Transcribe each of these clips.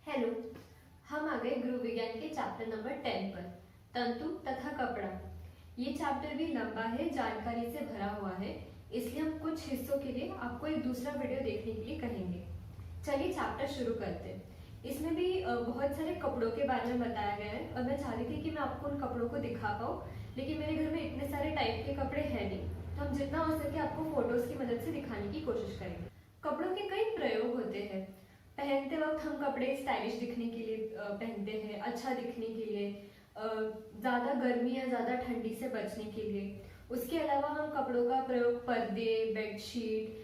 Hello. हम आ गए गृह विज्ञान के चैप्टर नंबर 10 पर, तंतु तथा कपड़ा। ये चैप्टर भी लंबा है, जानकारी से भरा हुआ है, इसलिए हम कुछ हिस्सों के लिए आपको एक दूसरा वीडियो देखने के लिए कहेंगे। चलिए चैप्टर शुरू करते हैं। इसमें भी बहुत सारे कपड़ों के बारे में बताया गया है और मैं चाह रही थी कि मैं आपको उन कपड़ों को दिखा पाऊँ, लेकिन मेरे घर में इतने सारे टाइप के कपड़े हैं नहीं, तो हम जितना हो सके आपको फोटोज की मदद से दिखाने की कोशिश करेंगे। कपड़ों के कई प्रयोग होते हैं। पहनते वक्त हम कपड़े स्टाइलिश दिखने के लिए पहनते हैं, अच्छा दिखने के लिए, ज्यादा गर्मी या ज्यादा ठंडी से बचने के लिए। उसके अलावा हम कपड़ों का प्रयोग पर्दे, बेडशीट,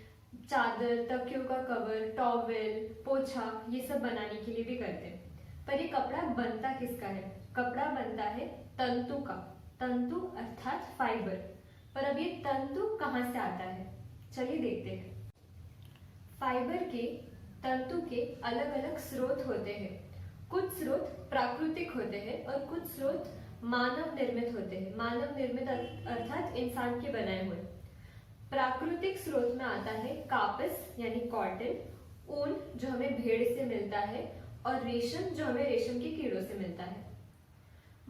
चादर, तकियों का कवर, टॉवेल, पोछा ये सब बनाने के लिए भी करते हैं। पर ये कपड़ा बनता किसका है? कपड़ा बनता है तंतु का। तंतु अर्थात फाइबर। पर अब ये तंतु कहाँ से आता है, चलिए देखते हैं। फाइबर के, तंतु के अलग अलग स्रोत होते हैं। कुछ स्रोत प्राकृतिक होते हैं और कुछ स्रोत मानव निर्मित होते हैं। मानव निर्मित अर्थात इंसान के बनाए हुए। प्राकृतिक स्रोत में आता है कापस यानी कॉटन, ऊन जो हमें भेड़ से मिलता है, और रेशम जो हमें रेशम के कीड़ों से मिलता है।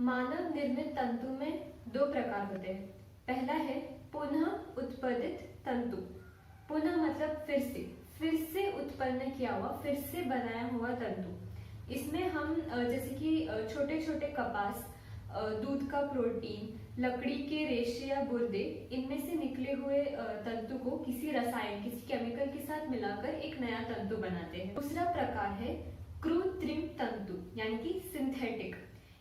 मानव निर्मित तंतु में दो प्रकार होते हैं। पहला है पुनः उत्पादित तंतु। पुनः मतलब फिर से उत्पन्न किया हुआ, फिर से बनाया हुआ तंतु। इसमें हम जैसे कि छोटे छोटे कपास, दूध का प्रोटीन, लकड़ी के रेशे या गुर्दे, इनमें से निकले हुए तंतु को किसी रसायन, किसी केमिकल के साथ मिलाकर एक नया तंतु बनाते हैं। दूसरा प्रकार है कृत्रिम तंतु यानी कि सिंथेटिक।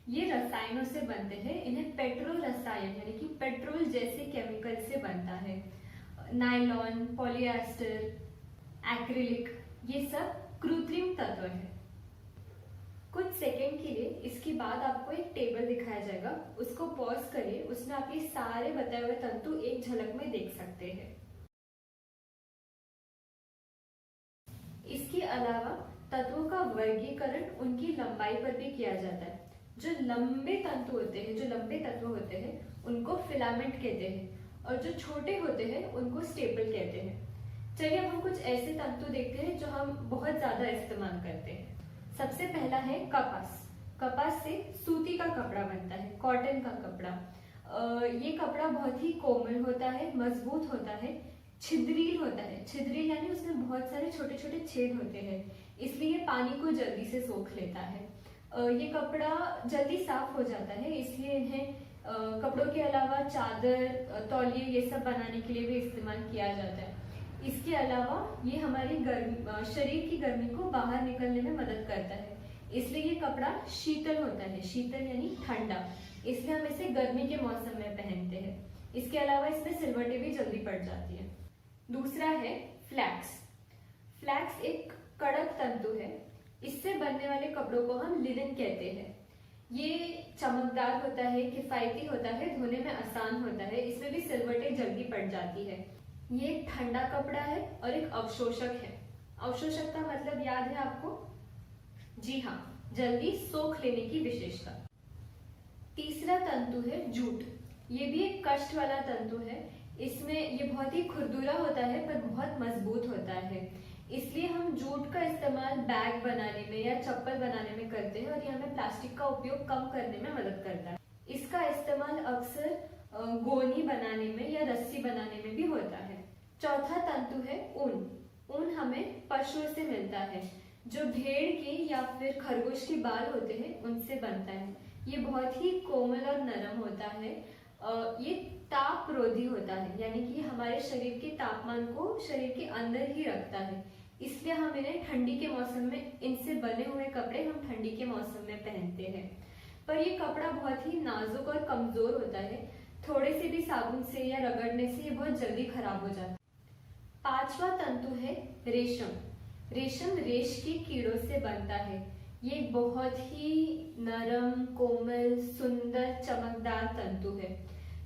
ये रसायनों से बनते हैं। इन्हें पेट्रो रसायन यानी कि पेट्रोल जैसे केमिकल से बनता है। नायलॉन, पॉलिएस्टर, एक्रिलिक, ये सब कृत्रिम तत्व है। कुछ सेकंड के लिए इसके बाद आपको एक टेबल दिखाया जाएगा, उसको पॉज करिए। उसमें आप ये सारे बताए हुए तंतु एक झलक में देख सकते हैं। इसके अलावा तत्वों का वर्गीकरण उनकी लंबाई पर भी किया जाता है। जो लंबे तंतु होते हैं, जो लंबे तत्व होते हैं, उनको फिलामेंट कहते हैं, और जो छोटे होते हैं उनको स्टेपल कहते हैं। चलिए अब हम कुछ ऐसे तंतु देखते हैं जो हम बहुत ज्यादा इस्तेमाल करते हैं। सबसे पहला है कपास। कपास से सूती का कपड़ा बनता है, कॉटन का कपड़ा। ये कपड़ा बहुत ही कोमल होता है, मजबूत होता है, छिद्रील होता है। छिद्रील यानी उसमें बहुत सारे छोटे छोटे छेद होते हैं, इसलिए ये पानी को जल्दी से सोख लेता है। ये कपड़ा जल्दी साफ हो जाता है, इसलिए इन्हें कपड़ों के अलावा चादर, तौलिए ये सब बनाने के लिए भी इस्तेमाल किया जाता है। इसके अलावा ये हमारी शरीर की गर्मी को बाहर निकलने में मदद करता है, इसलिए ये कपड़ा शीतल होता है। शीतल यानी ठंडा, इसलिए हम इसे गर्मी के मौसम में पहनते हैं। इसके अलावा इसमें सिलवटें भी जल्दी पड़ जाती है। दूसरा है फ्लैक्स। फ्लैक्स एक कड़क तंतु है। इससे बनने वाले कपड़ों को हम लिनन कहते हैं। ये चमकदार होता है, किफायती होता है, धोने में आसान होता है, इसमें भी सिलवटें जल्दी पड़ जाती है। ये ठंडा कपड़ा है और एक अवशोषक है। अवशोषक का मतलब याद है आपको? जी हाँ, जल्दी सोख लेने की विशेषता। तीसरा तंतु है जूट। ये भी एक कष्ट वाला तंतु है। इसमें ये बहुत ही खुरदुरा होता है पर बहुत मजबूत होता है, इसलिए हम जूट का इस्तेमाल बैग बनाने में या चप्पल बनाने में करते हैं, और ये हमें प्लास्टिक का उपयोग कम करने में मदद करता है। इसका इस्तेमाल अक्सर गोनी बनाने में या रस्सी बनाने में भी होता है। चौथा तंतु है ऊन। ऊन हमें पशुओं से मिलता है, जो भेड़ के या फिर खरगोश के बाल होते हैं उनसे बनता है। ये बहुत ही कोमल और नरम होता है। ये तापरोधी होता है, यानी कि हमारे शरीर के तापमान को शरीर के अंदर ही रखता है, इसलिए हम इन्हें ठंडी के मौसम में, इनसे बने हुए कपड़े हम ठंडी के मौसम में पहनते हैं। पर ये कपड़ा बहुत ही नाजुक और कमजोर होता है। थोड़े से भी साबुन से या रगड़ने से ये बहुत जल्दी खराब हो जाता है। पांचवा तंतु है रेशम। रेशम रेश के कीड़ों से बनता है। ये बहुत ही नरम, कोमल, सुंदर, चमकदार तंतु है।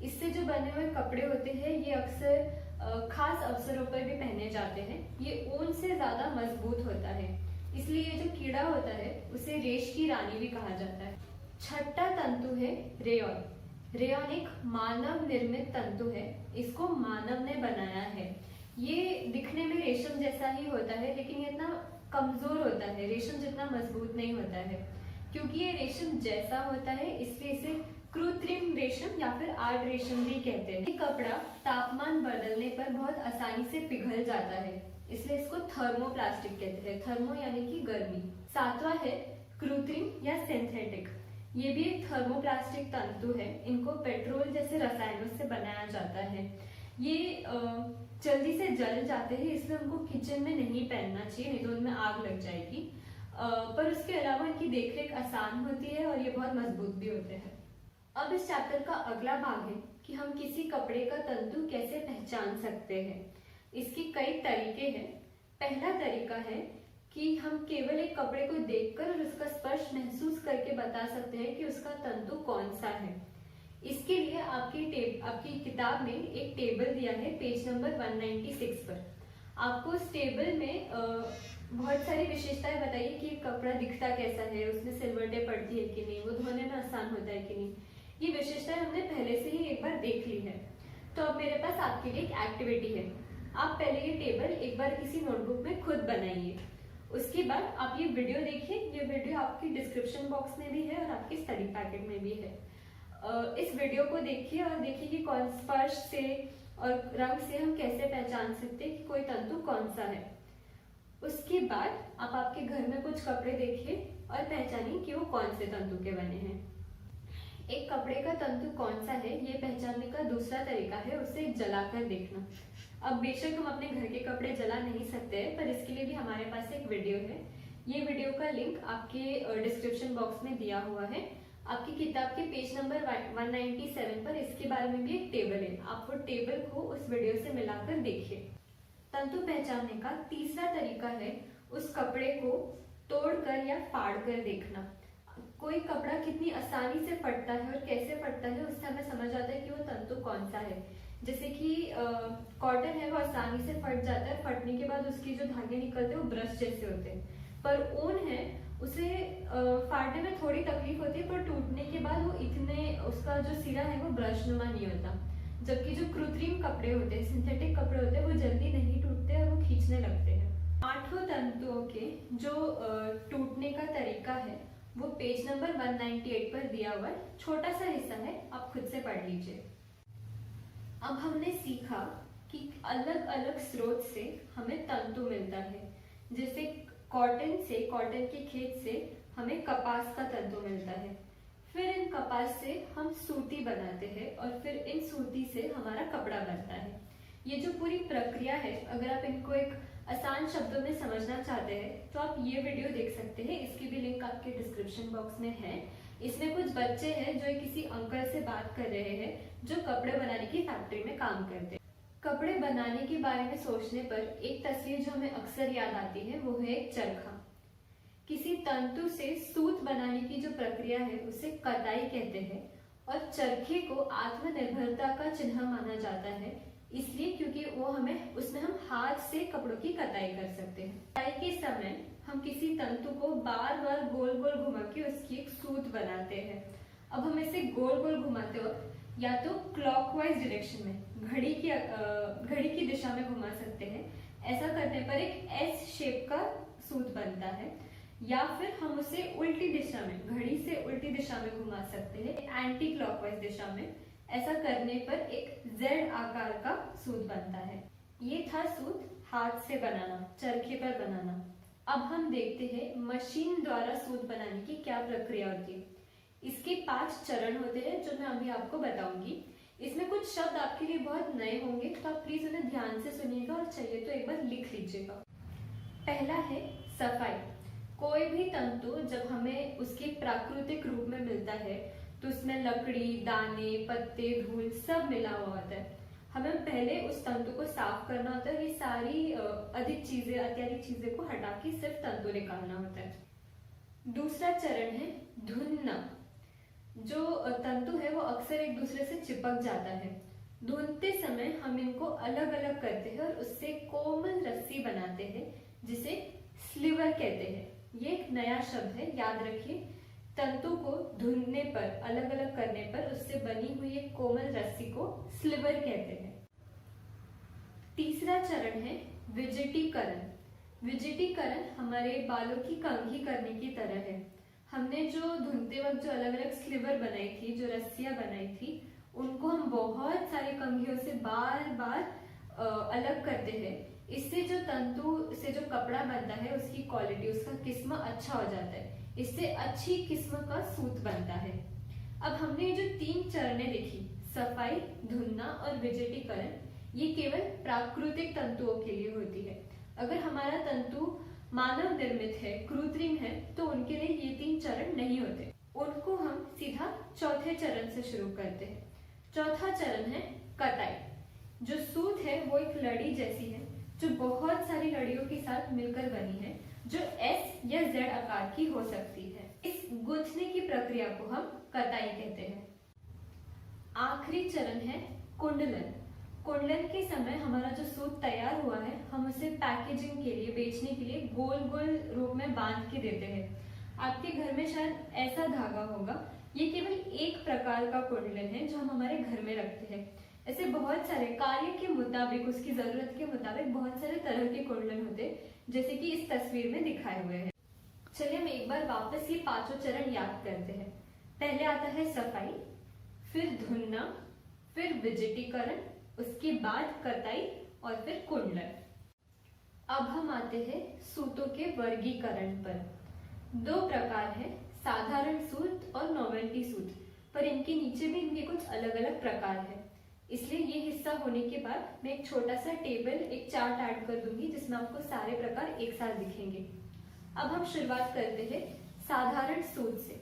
इससे जो बने हुए कपड़े होते हैं ये अक्सर खास अवसरों पर भी पहने जाते हैं। ये ऊन से ज्यादा मजबूत होता है, इसलिए ये जो कीड़ा होता है उसे रेश की रानी भी कहा जाता है। छठा तंतु है रेयॉन। रेयॉन एक मानव निर्मित तंतु है। इसको मानव ने बनाया है। ये दिखने में रेशम जैसा ही होता है, लेकिन ये इतना कमजोर होता है, रेशम जितना मजबूत नहीं होता है। क्योंकि ये रेशम जैसा होता है इसलिए इसे कृत्रिम रेशम या फिर आर्ट रेशम भी कहते हैं। ये कपड़ा तापमान बदलने पर बहुत आसानी से पिघल जाता है, इसलिए इसको थर्मोप्लास्टिक कहते हैं। थर्मो यानी कि गर्मी। सातवां है कृत्रिम या सिंथेटिक। ये भी एक थर्मोप्लास्टिक तंतु है। इनको पेट्रोल जैसे रसायनों से बनाया जाता है। ये जल्दी से जल जाते हैं, इसलिए उनको किचन में नहीं पहनना चाहिए, नहीं तो उनमें आग लग जाएगी। पर उसके अलावा इनकी देखरेख आसान होती है और ये बहुत मजबूत भी होते हैं। अब इस चैप्टर का अगला भाग है कि हम किसी कपड़े का तंतु कैसे पहचान सकते हैं। इसके कई तरीके हैं। पहला तरीका है कि हम केवल एक कपड़े को देखकर और उसका स्पर्श महसूस करके बता सकते हैं कि उसका तंतु कौन सा है। इसके लिए आपकी किताब में एक टेबल दिया है पेज नंबर 196 पर। आपको उस टेबल में बहुत सारी विशेषताएं बताइए कि कपड़ा दिखता कैसा है, उसमें सिलवटें पड़ती है कि नहीं, वो धोने में आसान होता है कि नहीं। ये विशेषताएं हमने पहले से ही एक बार देख ली है। तो अब मेरे पास आपके लिए एक एक्टिविटी है। आप पहले ये टेबल एक बार किसी नोटबुक में खुद बनाइए। उसके बाद आप ये वीडियो देखिए। ये वीडियो आपकी डिस्क्रिप्शन बॉक्स में भी है और आपके स्टडी पैकेट में भी है। इस वीडियो को देखिए और देखिए कि कौन स्पर्श से और रंग से हम कैसे पहचान सकते हैं कि कोई तंतु कौन सा है। उसके बाद आप आपके घर में कुछ कपड़े देखिए और पहचानिए कि वो कौन से तंतु के बने हैं। एक कपड़े का तंतु कौन सा है ये पहचानने का दूसरा तरीका है उसे जलाकर देखना। अब बेशक हम अपने घर के कपड़े जला नहीं सकते हैं, पर इसके लिए भी हमारे पास एक वीडियो है। ये वीडियो का लिंक आपके डिस्क्रिप्शन बॉक्स में दिया हुआ है। आपकी किताब के पेज नंबर 197 पर इसके बारे में भी एक टेबल है। आप वो टेबल को उस वीडियो से मिलाकर देखिए। तंतु पहचानने का तीसरा तरीका है उस कपड़े को तोड़कर या फाड़कर देखना। कोई कपड़ा कितनी आसानी से फटता है और कैसे फटता है उससे हमें समझ आता है कि वो तंतु कौन सा है। जैसे कि कॉटन है वो आसानी से फट जाता है, फटने के बाद उसकी जो धागे निकलते हैं वो ब्रश जैसे होते हैं। पर ऊन है उसे फाड़ने में थोड़ी तकलीफ होती है, पर टूटने के बाद वो इतने उसका जो सिरा है वो ब्रश नुमा नहीं होता। जबकि जो कृत्रिम कपड़े होते हैं, सिंथेटिक कपड़े होते हैं, वो जल्दी नहीं टूटते और वो खींचने लगते हैं। 8 तंतुओं के जो टूटने का तरीका है वो पेज नंबर 198 पर दिया हुआ है। छोटा सा हिस्सा है, आप खुद से पढ़ लीजिए। अब हमने सीखा कि अलग अलग स्रोत से हमें तंतु मिलता है। जैसे कॉटन के खेत से हमें कपास का तंतु मिलता है। फिर इन कपास से हम सूती बनाते हैं और फिर इन सूती से हमारा कपड़ा बनता है। ये जो पूरी प्रक्रिया है, अगर आप इनको एक आसान शब्दों में समझना चाहते हैं तो आप ये वीडियो देख सकते हैं। इसकी भी लिंक आपके डिस्क्रिप्शन बॉक्स में है। इसमें कुछ बच्चे हैं जो किसी अंकल से बात कर रहे हैं जो कपड़े बनाने की फैक्ट्री में काम करते हैं। कपड़े बनाने के बारे में सोचने पर एक तस्वीर जो हमें अक्सर याद आती है वो है एक चरखा। किसी तंतु से सूत बनाने की जो प्रक्रिया है उसे कताई कहते हैं और चरखे को आत्मनिर्भरता का चिन्ह माना जाता है, इसलिए क्योंकि उसमें हम हाथ से कपड़ों की कताई कर सकते हैं। कताई के समय हम किसी तंतु को बार बार गोल गोल घुमा के उसकी एक सूत बनाते हैं। अब हम इसे गोल गोल घुमाते वक्त या तो क्लॉकवाइज डायरेक्शन में घड़ी की दिशा में घुमा सकते हैं। ऐसा करने पर एक एस शेप का सूत बनता है, या फिर हम उसे उल्टी दिशा में, घड़ी से उल्टी दिशा में घुमा सकते हैं, एंटी क्लॉकवाइज दिशा में। ऐसा करने पर एक जेड आकार का सूत बनता है। ये था सूत हाथ से बनाना, चरखे पर बनाना। अब हम देखते हैं मशीन द्वारा सूत बनाने की क्या प्रक्रिया होती है। इसके 5 चरण होते हैं जो मैं अभी आपको बताऊंगी। इसमें कुछ शब्द आपके लिए बहुत नए होंगे तो आप प्लीज उन्हें ध्यान से सुनिएगा और चाहिए तो एक बार लिख लीजिएगा। पहला है सफाई। कोई भी तंतु जब हमें उसके प्राकृतिक रूप में मिलता है तो उसमें लकड़ी, दाने, पत्ते, धूल सब मिला हुआ होता है। हमें पहले उस तंतु को साफ करना होता है। ये सारी अत्यधिक चीजें को हटा के सिर्फ तंतु निकालना होता है। दूसरा चरण है धुनना। जो तंतु है वो अक्सर एक दूसरे से चिपक जाता है। धुनते समय हम इनको अलग अलग करते हैं और उससे कोमल रस्सी बनाते हैं जिसे स्लीवर कहते हैं। ये एक नया शब्द है, याद रखिए। तंतु को धुनने पर, अलग अलग करने पर उससे बनी हुई एक कोमल रस्सी को स्लीवर कहते हैं। तीसरा चरण है विजिटीकरण। विजिटीकरण हमारे बालों की कंघी करने की तरह है। हमने जो धुनते वक्त जो अलग अलग स्लीवर बनाई थी, जो रस्सियां बनाई थी, उनको हम बहुत सारे कंघियों से बार बार अलग करते हैं। इससे जो तंतु से जो कपड़ा बनता है उसकी क्वालिटी, उसका किस्म अच्छा हो जाता है। इससे अच्छी किस्म का सूत बनता है। अब हमने ये जो 3 चरणें देखी, सफाई, धुनना और विजिटीकरण, ये केवल प्राकृतिक तंतुओं के लिए होती है। अगर हमारा तंतु मानव निर्मित है, कृत्रिम है, तो उनके लिए ये 3 चरण नहीं होते। उनको हम सीधा चौथे चरण से शुरू करते हैं। चौथा चरण है कताई। जो सूत है वो एक लड़ी जैसी है, जो बहुत सारी लड़ियों के साथ मिलकर बनी है, जो S या Z आकार की हो सकती है। इस गूंथने की प्रक्रिया को हम कताई कहते हैं। आखिरी चरण है कुंडलन। कुंडलन के समय हमारा जो सूत तैयार हुआ है, हम उसे पैकेजिंग के लिए, बेचने के लिए गोल गोल रूप में बांध के देते हैं। आपके घर में शायद ऐसा धागा होगा। ये केवल एक प्रकार का कुंडलन है जो हम हमारे घर में रखते हैं। ऐसे बहुत सारे कार्य के मुताबिक, उसकी जरूरत के मुताबिक बहुत सारे तरह के कुंडलन होते हैं, जैसे कि इस तस्वीर में दिखाए हुए हैं। चलिए हम एक बार वापस ये 5 चरण याद करते हैं। पहले आता है सफाई, फिर धुनना, फिर विजिटीकरण, उसके बाद कताई और फिर कुंडलन। अब हम आते हैं सूतों के वर्गीकरण पर। 2 प्रकार है, साधारण सूत और नोवेल्टी सूत, पर इनके नीचे भी इनके कुछ अलग अलग प्रकार है। इसलिए ये हिस्सा होने के बाद मैं एक छोटा सा टेबल, एक चार्ट ऐड कर दूंगी जिसमें आपको सारे प्रकार एक साथ दिखेंगे। अब हम शुरुआत करते हैं साधारण सूत से।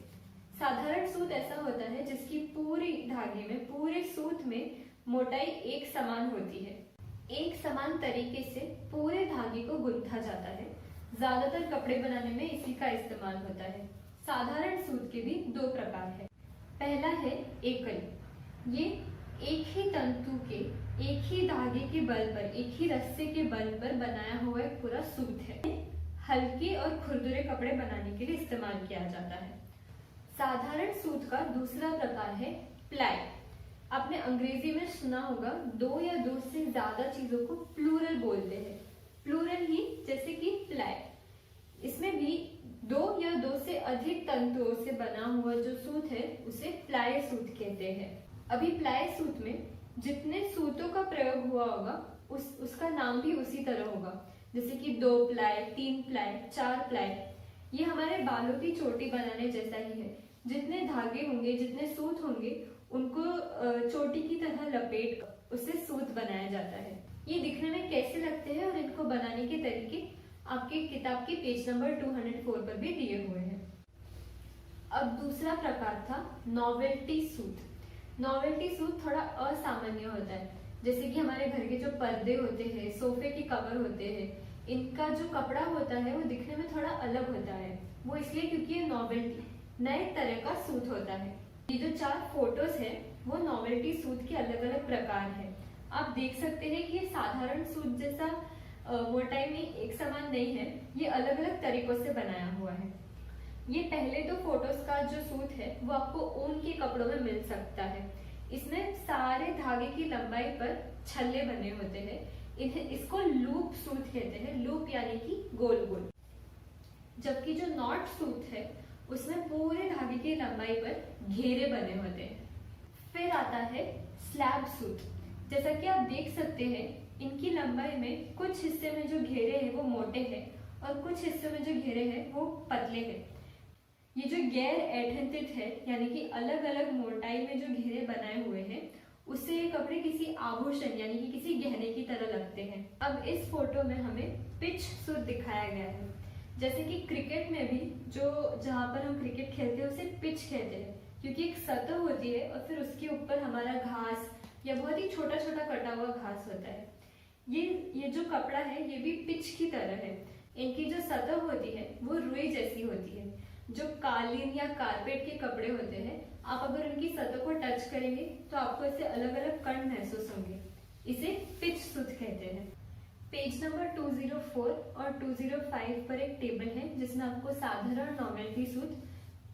साधारण सूत ऐसा होता है जिसकी पूरी धागे में, पूरे सूत में मोटाई एक समान होती है। एक समान तरीके से पूरे धागे को गूंथा जाता है। ज्यादातर कपड़े बनाने में इसी का इस्तेमाल होता है। साधारण सूत के भी 2 प्रकार है। पहला है एकल। ये एक ही तंतु के, एक ही धागे के बल पर, एक ही रस्से के बल पर बनाया हुआ एक पूरा सूत है। हल्के और खुरदुरे कपड़े बनाने के लिए इस्तेमाल किया जाता है। साधारण सूत का दूसरा प्रकार है प्लाई। आपने अंग्रेजी में सुना होगा, 2 या 2 से ज्यादा चीजों को प्लूरल बोलते हैं। प्लूरल ही जैसे कि प्लाई। इसमें भी 2 या 2 से अधिक तंतुओं से बना हुआ जो सूत है उसे प्लाई सूत कहते हैं। अभी प्लाई सूत में जितने सूतों का प्रयोग हुआ होगा उसका नाम भी उसी तरह होगा, जैसे कि 2 प्लाई, 3 प्लाई, 4 प्लाई। ये हमारे बालों की चोटी बनाने जैसा ही है। जितने धागे होंगे, जितने सूत होंगे, उनको चोटी की तरह लपेट उससे सूत बनाया जाता है। ये दिखने में कैसे लगते हैं और इनको बनाने के तरीके आपके किताब के पेज नंबर 204 पर भी दिए हुए हैं। अब दूसरा प्रकार था नोवेल्टी सूत। नोवेल्टी सूत थोड़ा असामान्य होता है। जैसे कि हमारे घर के जो पर्दे होते हैं, सोफे के कवर होते हैं, इनका जो कपड़ा होता है वो दिखने में थोड़ा अलग होता है। वो इसलिए क्योंकि ये नोवेल्टी, नए तरह का सूत होता है। ये जो 4 फोटोज है वो नोवेल्टी सूत के अलग अलग प्रकार है। आप देख सकते हैं कि ये साधारण सूत जैसा मोटाई में एक समान नहीं है, ये अलग अलग तरीकों से बनाया हुआ है। ये पहले 2 फोटोज का जो सूत है वो आपको ऊन के कपड़ों में मिल सकता है। इसमें सारे धागे की लंबाई पर छल्ले बने होते हैं। इसको लूप सूत कहते हैं। लूप यानी कि गोल गोल। जबकि जो नॉट सूत है उसमें पूरे धागे की लंबाई पर घेरे बने होते हैं। फिर आता है स्लैब सूत। जैसा कि आप देख सकते हैं, इनकी लंबाई में कुछ हिस्से में जो घेरे हैं वो मोटे हैं और कुछ हिस्से में जो घेरे हैं वो पतले हैं। ये जो गैर एडहेंटेड है, यानी कि अलग अलग मोटाई में जो घेरे बनाए हुए हैं, उससे ये कपड़े किसी आभूषण यानी कि किसी गहने की तरह लगते हैं। अब इस फोटो में हमें पिच सूत दिखाया गया है। जैसे कि क्रिकेट में भी जो जहाँ पर हम क्रिकेट खेलते हैं उसे पिच कहते हैं, क्योंकि एक सतह होती है और फिर उसके ऊपर हमारा घास या बहुत ही छोटा छोटा कटा हुआ घास होता है। ये जो कपड़ा है ये भी पिच की तरह है। इनकी जो सतह होती है वो रुई जैसी होती है। जो कालीन या कारपेट के कपड़े होते हैं, आप अगर उनकी सतह को टच करेंगे तो आपको ऐसे अलग अलग कण महसूस होंगे। इसे पिच सूत कहते हैं। पेज नंबर 204 और 205 पर एक टेबल है जिसमें आपको साधारण नोवेल्टी सूत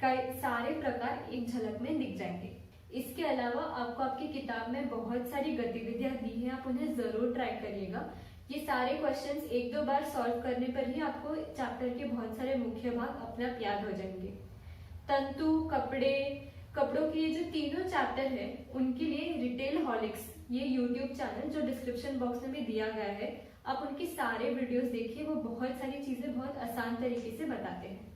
का सारे प्रकार एक झलक में दिख जाएंगे। इसके अलावा आपको आपकी किताब में बहुत सारी गतिविधियां दी हैं, आप उन्हें जरूर ट्राई करिएगा। ये सारे क्वेश्चंस एक दो बार सॉल्व करने पर ही आपको चैप्टर के बहुत सारे मुख्य भाग अपने आप याद हो जाएंगे। तंतु, कपड़े, कपड़ों के ये जो तीनों चैप्टर है उनके लिए रिटेल हॉलिक्स ये यूट्यूब चैनल जो डिस्क्रिप्शन बॉक्स में भी दिया गया है, आप उनकी सारे वीडियोस देखिए, वो बहुत सारी चीजें बहुत आसान तरीके से बताते हैं।